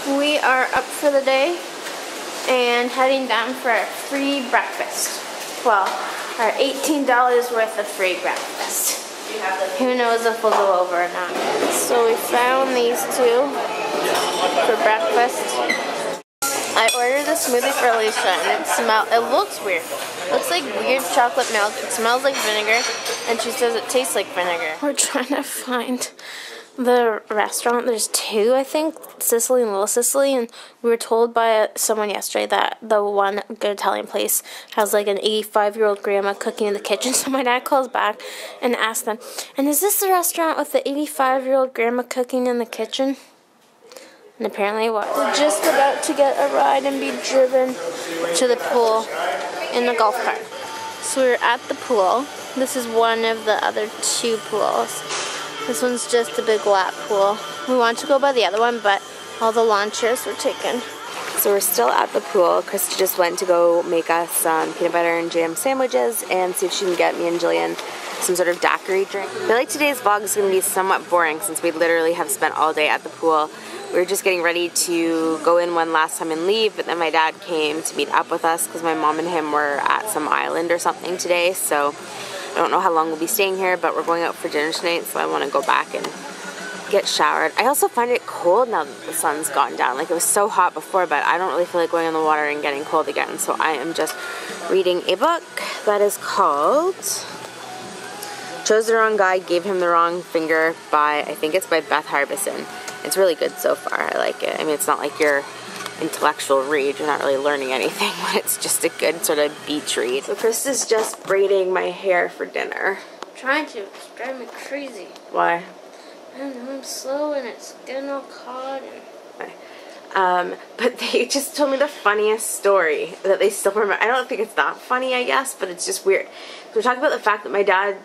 We are up for the day and heading down for a free breakfast. Well, our $18 worth of free breakfast. Who knows if we'll go over or not. So we found these two for breakfast. I ordered the smoothie for Alicia and it looks weird. It looks like weird chocolate milk. It smells like vinegar and she says it tastes like vinegar. We're trying to find the restaurant. There's two, I think, Sicily and Little Sicily, and we were told by someone yesterday that the one good Italian place has like an 85-year-old grandma cooking in the kitchen. So my dad calls back and asks them, and is this the restaurant with the 85-year-old grandma cooking in the kitchen? And apparently it was. We're just about to get a ride and be driven to the pool in the golf cart. So we're at the pool. This is one of the other two pools. This one's just a big lap pool. We want to go by the other one, but all the lawn chairs were taken. So we're still at the pool. Krista just went to go make us some peanut butter and jam sandwiches and see if she can get me and Jillian some sort of daiquiri drink. I feel like today's vlog is going to be somewhat boring since we literally have spent all day at the pool. We were just getting ready to go in one last time and leave, but then my dad came to meet up with us because my mom and him were at some island or something today, so I don't know how long we'll be staying here, but we're going out for dinner tonight, so I want to go back and get showered. I also find it cold now that the sun's gone down. Like, it was so hot before, but I don't really feel like going in the water and getting cold again, so I am just reading a book that is called Chose the Wrong Guy, Gave Him the Wrong Finger by, I think it's by Beth Harbison. It's really good so far. I like it. I mean, it's not like your intellectual read. You're not really learning anything, but it's just a good sort of beach read. So Krista's just braiding my hair for dinner. I'm trying to. It's driving me crazy. Why? I don't know. I'm slow and it's getting all caught. But they just told me the funniest story that they still remember. I don't think it's that funny, I guess, but it's just weird. So we're talking about the fact that my dad,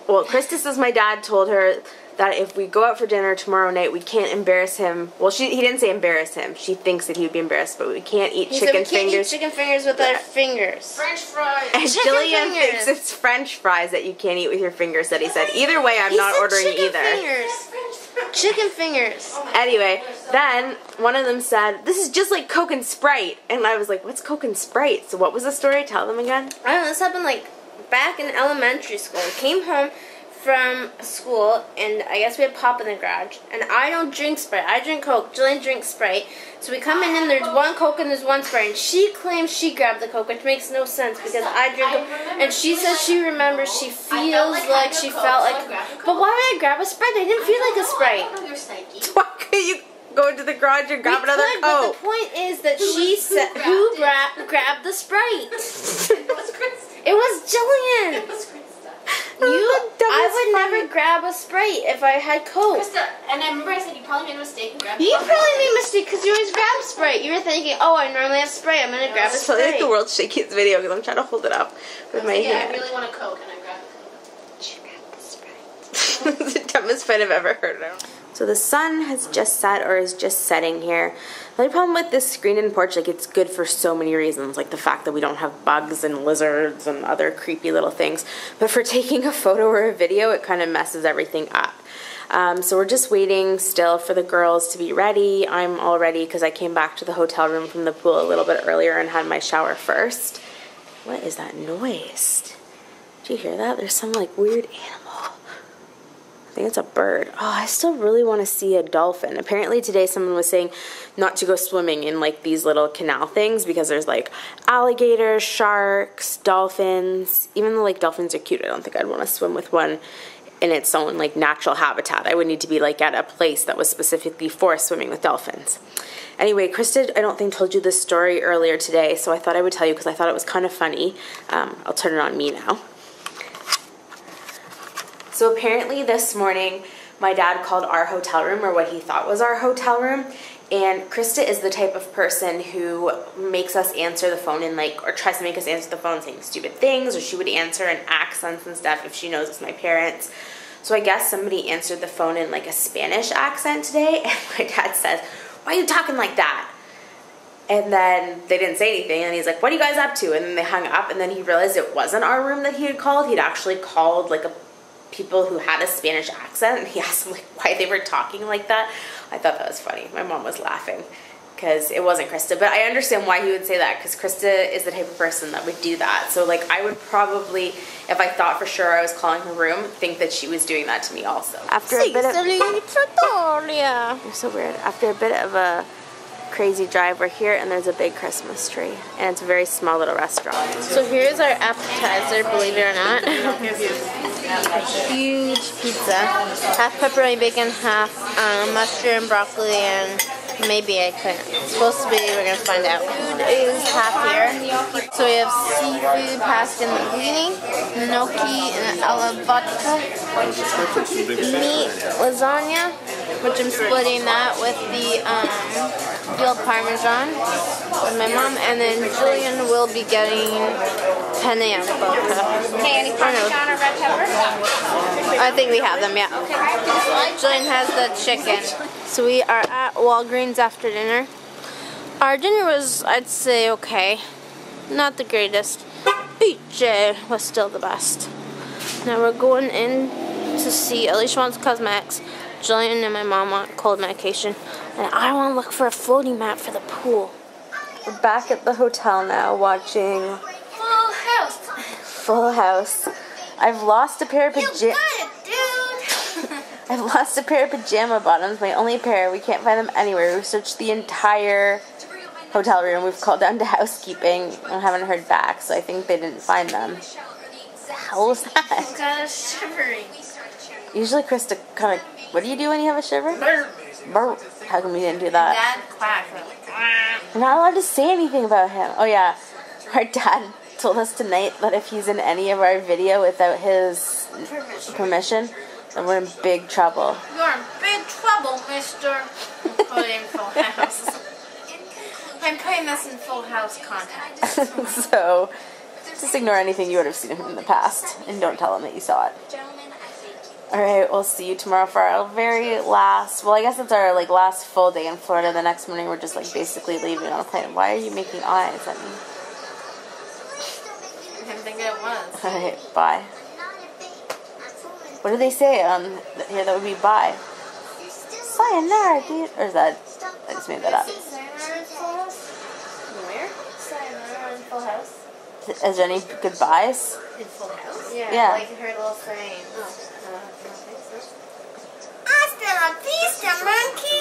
well, Krista says my dad told her that if we go out for dinner tomorrow night, we can't embarrass him. Well, he didn't say embarrass him. She thinks that he would be embarrassed, but we can't eat chicken fingers. We can't eat chicken fingers with our fingers. French fries. And Jillian thinks it's French fries that you can't eat with your fingers, that he said. Either way, I'm not ordering either. Fingers. Chicken fingers. Anyway, then one of them said, this is just like Coke and Sprite. And I was like, what's Coke and Sprite? So what was the story? Tell them again. I don't know. This happened like back in elementary school. I came home from school, and I guess we had pop in the garage, and I don't drink Sprite. I drink Coke. Jillian drinks Sprite. So we come in and there's one Coke and there's one Sprite, and she claims she grabbed the Coke, which makes no sense because I drink Coke. And she says she remembers she feels like she felt like, but why would I grab a Sprite? I didn't feel like a Sprite. Why could you go into the garage and grab another Coke? But the point is that she said, who grabbed the Sprite? It was Jillian. I would never grab a Sprite if I had Coke. Krista, and I remember I said you probably made a mistake and grabbed You probably made a mistake because you always grab Sprite. You were thinking, oh, I normally have Sprite. I'm going to grab a It's probably Sprite. like the world's shakiest video because I'm trying to hold it up with my hand. I really want a Coke, and I grabbed a Coke. She grabbed the Sprite. It's the dumbest fight I've ever heard of. So the sun has just set, or is just setting here. The only problem with this screened-in porch, like, it's good for so many reasons, like the fact that we don't have bugs and lizards and other creepy little things. But for taking a photo or a video, it kind of messes everything up. So we're just waiting still for the girls to be ready. I'm all ready because I came back to the hotel room from the pool a little bit earlier and had my shower first. What is that noise? Did you hear that? There's some, like, weird animal. I think it's a bird. Oh, I still really want to see a dolphin. Apparently today someone was saying not to go swimming in like these little canal things because there's like alligators, sharks, dolphins. Even though like dolphins are cute, I don't think I'd want to swim with one in its own like natural habitat. I would need to be like at a place that was specifically for swimming with dolphins. Anyway, Krista, I don't think told you this story earlier today, so I thought I would tell you because I thought it was kind of funny. I'll turn it on me now. So apparently this morning, my dad called our hotel room, or what he thought was our hotel room, and Krista is the type of person who makes us answer the phone and like, or tries to make us answer the phone saying stupid things, or she would answer in accents and stuff if she knows it's my parents. So I guess somebody answered the phone in like a Spanish accent today, and my dad says, "Why are you talking like that?" And then they didn't say anything, and he's like, "What are you guys up to?" And then they hung up, and then he realized it wasn't our room that he had called. He'd actually called like people who had a Spanish accent, and he asked them like why they were talking like that. I thought that was funny. My mom was laughing. because it wasn't Krista. But I understand why he would say that, because Krista is the type of person that would do that. So like I would probably, if I thought for sure I was calling her room, think that she was doing that to me also. After a bit of you're so weird. After a bit of a crazy drive, we're here and there's a big Christmas tree, and it's a very small little restaurant. So here's our appetizer, believe it or not. A huge pizza. Half pepperoni bacon, half mushroom, broccoli, and maybe eggplant. It's supposed to be, we're going to find out. Food is half here. So we have seafood, pasta and linguine, gnocchi and alla vodka, meat lasagna, which I'm splitting that with the veal parmesan with my mom, and then Jillian will be getting penne alla vodka. Hey, any parmesan or red pepper? I think we have them, yeah. Jillian has the chicken. So we are at Walgreens after dinner. Our dinner was, I'd say, okay. Not the greatest. BJ was still the best. Now we're going in to see, Alicia wants cosmetics, Jillian and my mom want cold medication, and I want to look for a floating mat for the pool. We're back at the hotel now watching Full House. Full House. I've lost a pair of pajamas. Dude. I've lost a pair of pajama bottoms, my only pair. We can't find them anywhere. We've searched the entire hotel room. We've called down to housekeeping and haven't heard back, so I think they didn't find them. What the hell was that? Got a shivering. Usually Krista kind of, what do you do when you have a shiver? Burp. How come we didn't do that? Dad quacked. We're not allowed to say anything about him. Oh yeah, our dad told us tonight that if he's in any of our video without his permission, then we're in big trouble. You're in big trouble, mister. I'm putting Full House. I'm putting this in Full House context. So, just ignore anything you would have seen of him in the past, and don't tell him that you saw it. Alright, we'll see you tomorrow for our very last, well I guess it's our like last full day in Florida. The next morning we're just like basically leaving on a plane. Why are you making eyes at me? I didn't think it was. Alright, bye. What do they say here that would be bye? Sayonara, dude. Or is that, I just made that up. Sayonara in Full House? Where? Sayonara in Full House. Is there any goodbyes? In Full House? Yeah. Like her little saying. Oh, I don't think so. Hasta la vista, monkey!